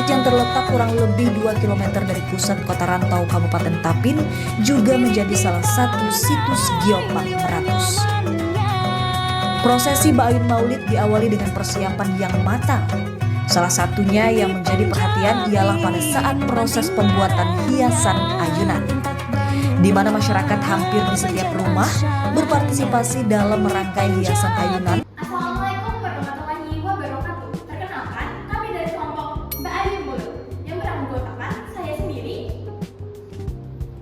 yang terletak kurang lebih 2 km dari pusat kota rantau Kabupaten Tapin juga menjadi salah satu situs geopark Meratus. Prosesi Mbak Ayun Maulid diawali dengan persiapan yang matang. Salah satunya yang menjadi perhatian ialah pada saat proses pembuatan hiasan ayunan, di mana masyarakat hampir di setiap rumah berpartisipasi dalam merangkai hiasan ayunan. Assalamualaikum warahmatullahi wabarakatuh. Perkenalkan, kami dari kelompok Mbak Ayun Maulid yang beranggotakan saya sendiri,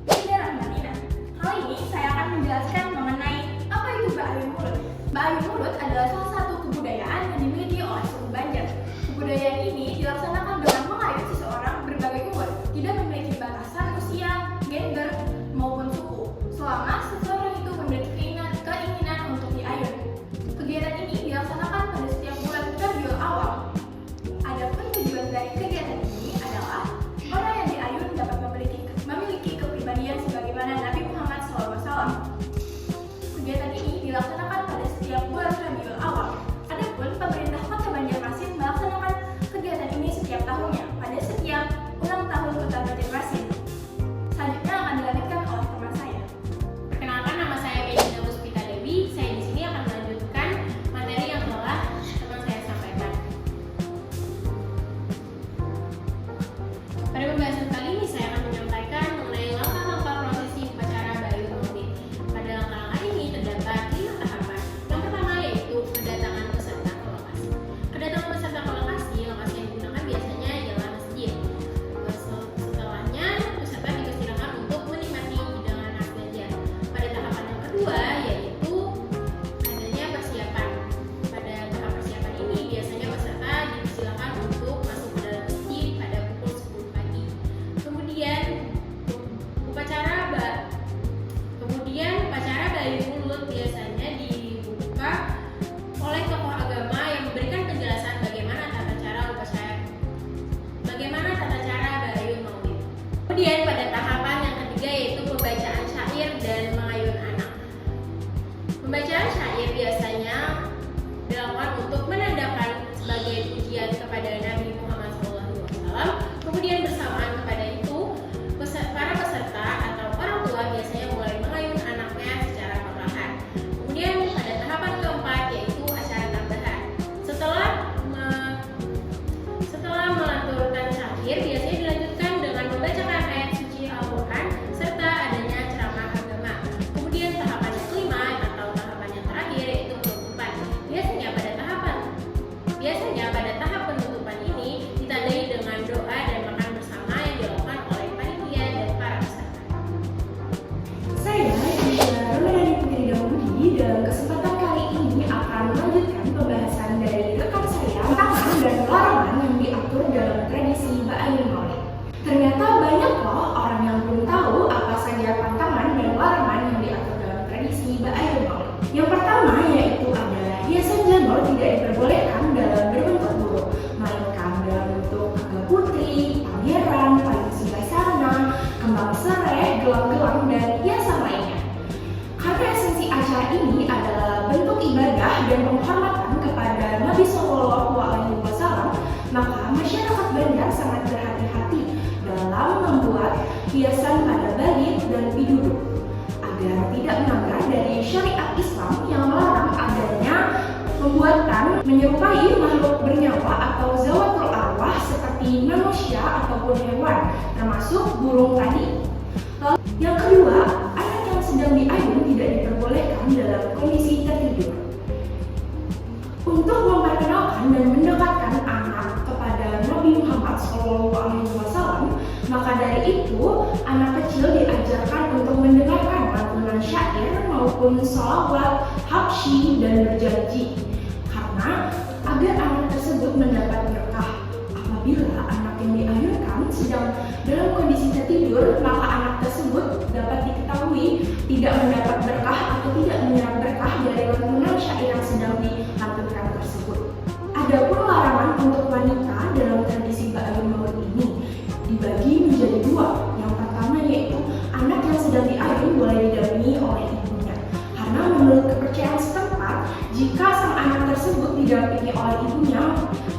Ida Rahmatina. Kali ini saya akan menjelaskan mengenai apa itu Mbak Ayun Maulid. Mbak Ayun Maulid adalah salah satu kebudayaan yang dimiliki oleh suku Banjar. Kebudayaan ini dilaksanakan dengan mengayun seseorang berbagai umur, tidak memiliki batasan usia, gender, maupun suku, selama seseorang itu memiliki keinginan untuk diayun. Kegiatan ini dilaksanakan pada setiap bulan Rabiul Awal. Adapun tujuan dari kegiatan ini adalah orang yang diayun dapat memiliki kepribadian sebagaimana Nabi Muhammad SAW. Kegiatan ini dilaksanakan pada setiap bulan Rabiul Awal. Adapun pemerintah Kota Banjarmasin melaksanakan kegiatan ini setiap tahunnya pada setiap ulang tahun Kota Banjarmasin. Selanjutnya akan dilanjutkan oleh teman saya. Perkenalkan, nama saya Bella Puspita Dewi. Saya di sini akan melanjutkan materi yang telah teman saya sampaikan. Pada pembahasan kali ini saya akan menyampaikan mengenai langkah-langkah prosesi upacara Mbak Ayun Maulid. Pada langkah-langkah ini terdapat 5 tahapan. Yang pertama yaitu kedatangan peserta ke lokasi. Kedatangan peserta ke lokasi yang digunakan biasanya ialah masjid. Setelahnya, peserta dipersilakan untuk menikmati hidangan khas Banjar. Pada tahapan yang kedua yaitu adanya persiapan. Pada tahap persiapan ini biasanya peserta dipersilakan untuk masuk ke dalam masjid pada pukul 10 pagi. Kemudian upacara Mbak Ayun Maulid biasanya dibuka oleh tokoh agama yang memberikan penjelasan bagaimana tata cara Mbak Ayun Maulid. Kemudian pada tahapan yang ketiga yaitu pembacaan syair dan mengayun anak. Pembacaan syair biasanya dilakukan untuk menandakan sebagai pujian kepada Nabi Muhammad SAW. Kemudian bersamaan kepada itu, para peserta atau orang tua biasanya mulai mengayun anaknya secara perlahan. Kemudian pada tahapan keempat yaitu acara tambahan. Setelah melanturkan syair, biasanya dilanjutkan dengan membacakan ayat suci Al-Quran serta adanya ceramah agama. Kemudian tahapan yang kelima atau tahapan yang terakhir yaitu penutupan. Biasanya pada tahap penutupan ini ditandai dengan doa dan makan bersama yang dilakukan oleh panitia dan para peserta. Saya, Ida Rahmatina Putri Dahudi, dalam kesempatan kali ini akan melanjutkan pembahasan dari rekan saya tantangan dan larangan yang diatur dalam tradisi Mbak Ayun Maulid. Ternyata banyak loh orang yang belum tahu apa saja pantangan dan larangan yang diatur dalam tradisi Mbak Ayun Maulid. Yang pertama yaitu adalah hiasan janur tidak diperbolehkan dalam berbentuk burung, melainkan dalam bentuk naga putri, pangeran, payung singgasana, kembang serai, gelang-gelang, dan hiasan lainnya. Karena esensi acara ini adalah bentuk ibadah dan penghormatan kepada Nabi Shallallahu Alaihi Wasallam, maka masyarakat Banjar sangat berhati-hati dalam membuat hiasan pada bait dan biduduk agar tidak melanggar dari syariat Islam yang melarang adanya pembuatan menyerupai makhluk bernyawa atau zawatul arwah seperti manusia ataupun hewan, termasuk burung tadi. Lalu yang kedua, anak yang sedang diayun tidak diperbolehkan dalam kondisi tertidur. Untuk memperkenalkan dan mendekatkan anak kepada Nabi Muhammad SAW, maka dari itu anak kecil diajarkan untuk mendengarkan lantunan syair maupun sholawat, habsyi, dan berjanji, karena agar anak tersebut mendapat berkah. Apabila anak yang diayunkan sedang dalam kondisi tertidur, maka anak tersebut dapat diketahui tidak mendapat berkah atau tidak menyerap berkah dari lantunan syair yang sedang dilantunkan tersebut. Adapun larangan untuk wanita dalam tradisi Mbak Ayun Maulid ini dibagi menjadi dua. Yang pertama yaitu anak yang sedang diayun boleh didampingi oleh ibunya, karena menurut kepercayaan setempat, jika sang anak tersebut didampingi oleh ibunya,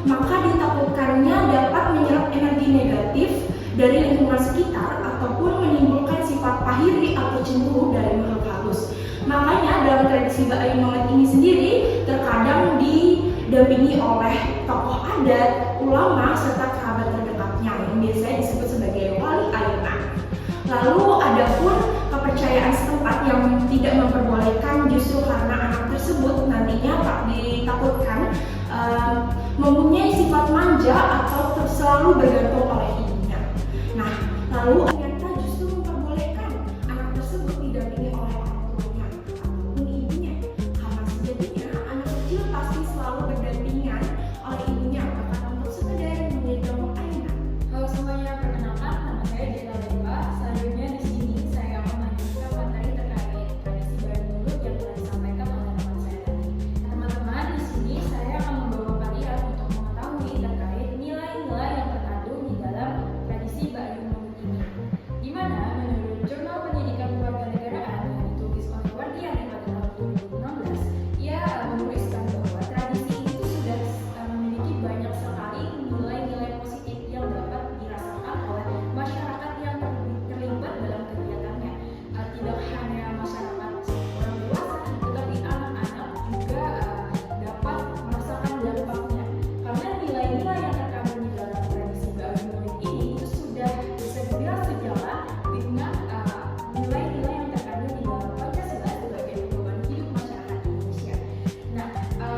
maka ditakutkannya dapat menyerap energi iri atau cemburu dari makhluk halus. Makanya dalam tradisi Ba'ayu Maulid ini sendiri terkadang didampingi oleh tokoh adat, ulama, serta kerabat terdekatnya yang biasanya disebut sebagai wali ayunan. Lalu ada pun kepercayaan setempat yang tidak memperbolehkan justru karena anak tersebut nantinya ditakutkan mempunyai sifat manja atau selalu bergantung oleh ibunya. Nah, lalu ternyata justru memperbolehkan anak tersebut didampingi oleh orang tuanya ataupun ibunya, karena sejatinya anak kecil pasti selalu berdampingan oleh ibunya bahkan untuk sekedar menggendong ayunan. Halo semuanya, perkenalkan nama saya Gita Lemba. Selanjutnya di sini saya akan melanjutkan materi terkait tradisi Ba'ayu Maulid yang telah disampaikan oleh teman saya tadi. Teman-teman, di sini saya akan membawa kalian untuk mengetahui terkait nilai-nilai yang terkandung di dalam tradisi Ba'ayu Maulid ini. Di mana menurut Jurnal Pendidikan Kewarganegaraan yang ditulis oleh Wardiani pada tahun 2016, ia menuliskan bahwa tradisi itu sudah memiliki banyak sekali nilai-nilai positif yang dapat dirasakan oleh masyarakat yang terlibat dalam kegiatannya. Tidak hanya masyarakat orang dewasa, tetapi anak-anak juga dapat merasakan dampaknya. Karena nilai-nilai yang terkandung di dalam tradisi Ba'ayu Maulid ini itu sudah sejalan dengan nilai-nilai yang terkandung di dalam Pancasila sebagai pedoman hidup masyarakat Indonesia. Nah,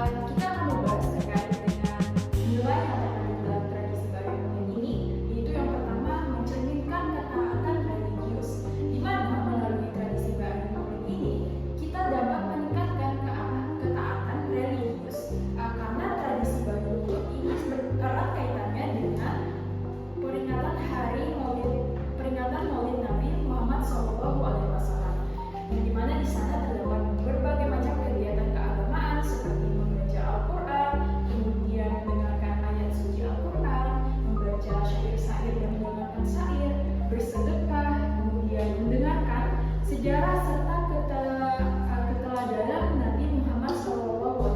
kita akan membahas terkait dengan nilai yang terkandung dalam tradisi Ba'ayu Maulid ini, yaitu yang pertama mencerminkan ketaatan religius, di mana melalui tradisi Ba'ayu Maulid ini kita dapat meningkatkan ketaatan religius, karena tradisi Ba'ayu Maulid ini erat kaitannya dengan peringatan Maulid Nabi Muhammad SAW, yang dimana di sana terdapat berbagai macam kegiatan keagamaan seperti membaca Al-Quran, kemudian mendengarkan ayat suci Al-Quran, membaca syair-syair dan mendengarkan syair, bersedekah, kemudian mendengarkan sejarah serta keteladanan Nabi Muhammad SAW,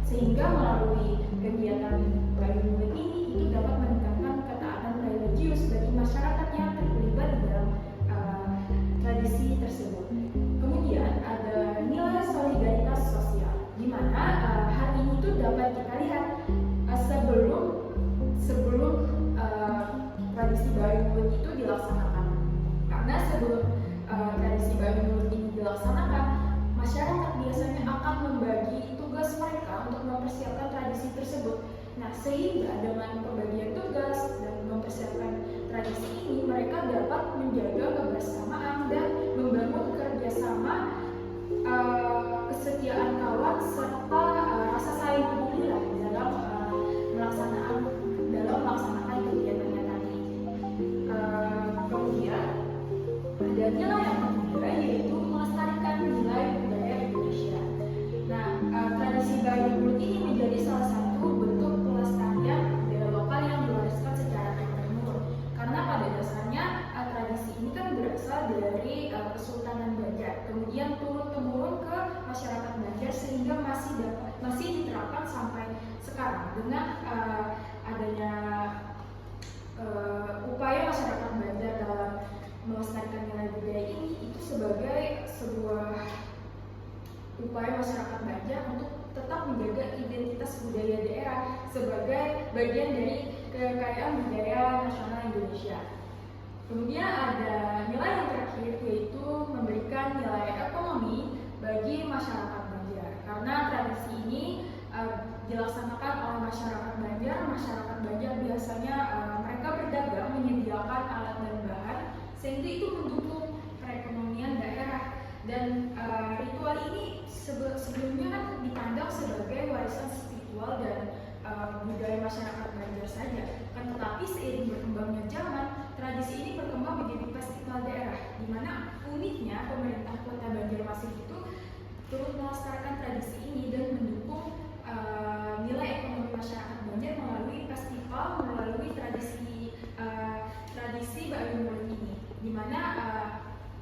sehingga melalui kegiatan Ba'ayu Maulid ini itu dapat meningkatkan ketaatan religius bagi masyarakat yang terlibat di dalam tradisi tersebut. Kemudian ada nilai solidaritas sosial, di mana hal ini tuh dapat kita lihat sebelum tradisi Ba'ayu Maulid itu dilaksanakan. Karena sebelum tradisi Ba'ayu Maulid ini dilaksanakan, masyarakat biasanya akan membagi tugas mereka untuk mempersiapkan tradisi tersebut. Nah, sehingga dengan pembagian tugas dan mempersiapkan tradisi ini, mereka dapat menjaga kebersamaan dan membangun kerjasama, kesetiaan kawan, serta rasa saling peduli dalam melaksanakan kegiatannya tadi. Kemudian ada nilai yang ketiga, yaitu melestarikan nilai budaya Indonesia. Nah, tradisi Ba'ayu Maulid ini menjadi salah satu bentuk pelestarian budaya lokal yang diwariskan secara turun-temurun. Karena pada dasarnya tradisi ini kan berasal dari Kesultanan Banjar, kemudian turun-temurun ke masyarakat Banjar sehingga masih diterapkan sampai sekarang dengan adanya upaya masyarakat Banjar dalam melestarikan nilai budaya ini itu sebagai sebuah upaya masyarakat Banjar untuk tetap menjaga identitas budaya daerah sebagai bagian dari kekayaan budaya nasional Indonesia. Kemudian ada nilai yang terakhir, yaitu memberikan nilai ekonomi bagi masyarakat Banjar. Karena tradisi ini dilaksanakan oleh masyarakat Banjar. Masyarakat Banjar biasanya mereka berdagang, menyediakan alat dan bahan, sehingga itu mendukung perekonomian daerah. Dan ritual ini sebelumnya kan dipandang sebagai warisan spiritual dan budaya masyarakat Banjar saja. Kan tetapi seiring berkembangnya zaman, tradisi ini berkembang menjadi festival daerah, di mana uniknya pemerintah Kota Banjarmasin itu turut melestarikan tradisi ini dan mendukung nilai ekonomi masyarakat Banjar melalui festival, melalui tradisi Ba'ayu Maulid ini, di mana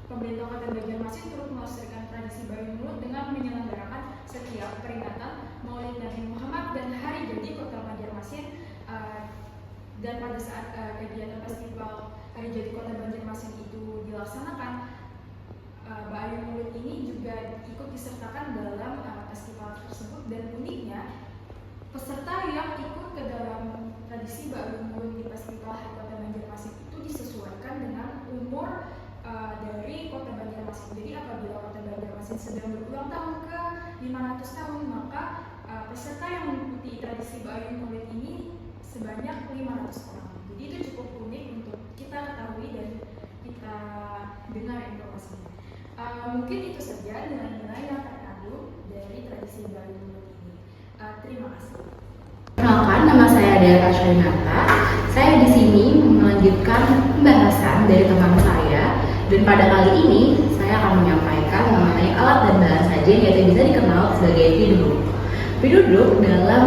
pemerintah Kota Banjarmasin turut melestarikan tradisi Ba'ayu Maulid dengan menyelenggarakan setiap peringatan Maulid Nabi Muhammad dan Hari Jadi Kota Banjarmasin. Dan pada saat kegiatan festival Hari Jadi Kota Banjarmasin itu dilaksanakan, umur dari Kota Banjarmasin. Jadi apabila Kota Banjarmasin sedang berulang tahun ke 500 tahun, maka peserta yang mengikuti tradisi Bayun Maulid ini sebanyak 500 orang. Jadi itu cukup unik untuk kita ketahui dan kita dengar informasinya. Mungkin itu saja nilai-nilai yang terkandung dari tradisi Bayun Maulid ini. Terima kasih. Perkenalkan, nama saya Dea Kashainata. Saya di sini melanjutkan pembahasan dari teman saya, dan pada kali ini saya akan menyampaikan mengenai alat dan bahan sajian yaitu bisa dikenal sebagai piduduk. Piduduk dalam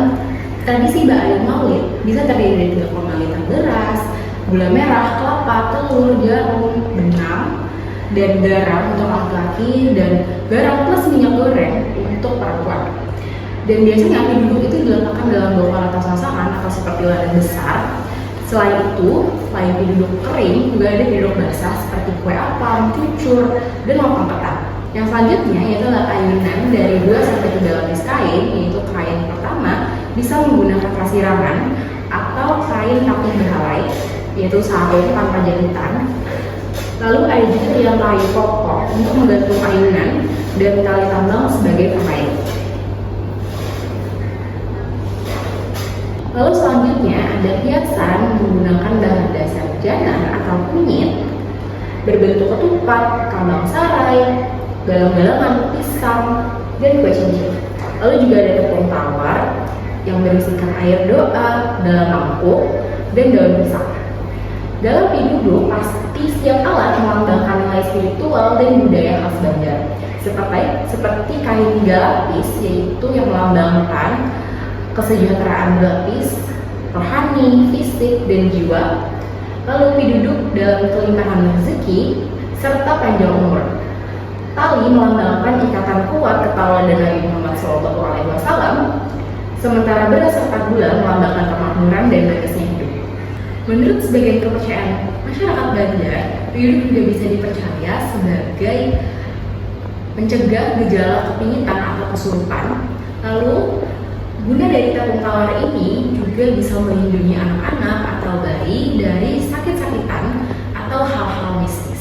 tradisi Bayun Maulid bisa terdiri dari 3 komoditas beras, gula merah, kelapa, telur, jarum, benang, dan garam untuk laki-laki, dan garam plus minyak goreng untuk perempuan. Dan biasanya piduduk itu diletakkan dalam bongkar atau sasaran atau seperti wadah besar. Selain itu, selain piduduk kering, juga ada piduduk basah seperti kue apam, cucur, dan lontong ketan. Yang selanjutnya yaitu adalah ayunan dari 2-3 lapis kain, yaitu kain pertama bisa menggunakan kasirangan atau kain kapur berhalai, yaitu sarung tanpa jahitan. Lalu ada juga yang kayu pokok untuk menggantung ayunan dan tali tambang sebagai pemain. Lalu selanjutnya ada hiasan menggunakan bahan dasar jangan atau kunyit berbentuk ketupat, kambang sarai, galang-galangan, pisang, dan kue cincin. Lalu juga ada tepung tawar yang berisikan air doa, dalam mangkuk, dan daun pisang. Dalam piduduk, pasti setiap alat melambangkan nilai spiritual dan budaya khas Banjar. Seperti kain 3 lapis, yaitu yang melambangkan kesejahteraan berlapis, rohani, fisik, dan jiwa. Lalu piduduk dalam kelimpahan rezeki serta panjang umur. Tali melambangkan ikatan kuat ketauladan Nabi Muhammad SAW, sementara beras serta gula melambangkan kemakmuran dan batasnya hidup. Menurut sebagian kepercayaan masyarakat Banjar, piduduk juga bisa dipercaya sebagai mencegah gejala kepingitan atau kesurupan. Lalu guna dari tepung tawar ini juga bisa melindungi anak-anak atau bayi dari sakit-sakitan atau hal-hal mistis.